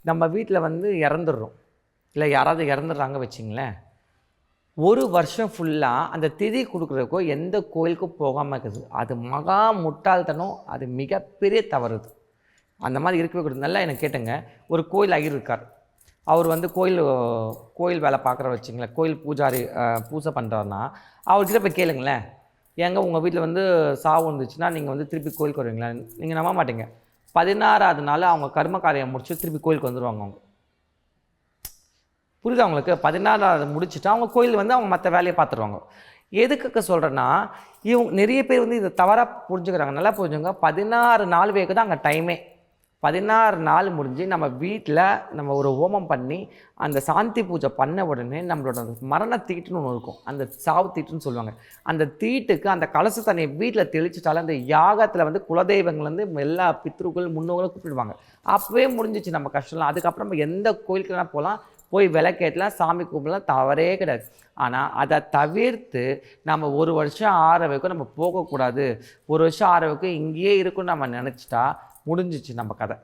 நம்ம வீட்டில் வந்து இறந்துடுறோம், இல்லை யாராவது இறந்துடுறாங்க வச்சிங்களேன், ஒரு வருஷம் ஃபுல்லாக அந்த திதி கொடுக்குறதுக்கோ எந்த கோயிலுக்கும் போகாமல் இருக்குது. அது மகா முட்டாள்தனம், அது மிகப்பெரிய தவறு. அந்த மாதிரி இருக்கவே கூடாது. நல்லா எனக்கு கேட்டுங்க, ஒரு கோயில் ஐயர் இருக்கார். அவர் வந்து கோயில் வேலை பார்க்குற வச்சிங்களேன், கோயில் பூஜாரி பூஜை பண்ணுறாருன்னா அவர்கிட்ட போய் கேளுங்களேன், ஏங்க உங்கள் வீட்டில் வந்து சாவு வந்துச்சுன்னா நீங்கள் வந்து திருப்பி கோயிலுக்கு வருவீங்களா? நீங்கள் நம்ப மாட்டீங்க. 16வது நாள் அவங்க கர்ம காரியம் முடிச்சு திருப்பி கோயிலுக்கு வந்துடுவாங்க அவங்க. புரியுது அவங்களுக்கு? 16வது முடிச்சுட்டு அவங்க கோயில் வந்து அவங்க மற்ற வேலையை பார்த்துருவாங்க. எதுக்கு சொல்கிறேன்னா, இவங்க நிறைய பேர் வந்து இதை தவறாக புரிஞ்சுக்கிறாங்க. நல்லா புரிஞ்சுங்க. 16 நாள் வரைக்கும் தான் அங்கே டைமே. 16 நாள் முடிஞ்சு நம்ம வீட்டில் நம்ம ஒரு ஹோமம் பண்ணி அந்த சாந்தி பூஜை பண்ண உடனே நம்மளோட மரண தீட்டுன்னு ஒன்று இருக்கும். அந்த சாவு தீட்டுன்னு சொல்லுவாங்க. அந்த தீட்டுக்கு அந்த கலச தண்ணியை வீட்டில் தெளிச்சிட்டாலே அந்த யாகத்தில் வந்து குலதெய்வங்கள் வந்து எல்லா பித்ருக்கள் முன்னோர்களும் கூப்பிடுவாங்க. அப்போவே முடிஞ்சிச்சு நம்ம கஷ்டம்லாம். அதுக்கப்புறம் நம்ம எந்த கோயிலுக்குலாம் போகலாம், போய் விளக்கேற்றலாம், சாமி கும்பிடலாம், தவறே கிடையாது. ஆனால் அதை தவிர்த்து நம்ம ஒரு வருஷம் ஆற வரைக்கும் நம்ம போகக்கூடாது, ஒரு வருஷம் ஆற வரைக்கும் இங்கேயே இருக்குன்னு நம்ம நினச்சிட்டா முடிஞ்சிச்சு நம்ம கதை.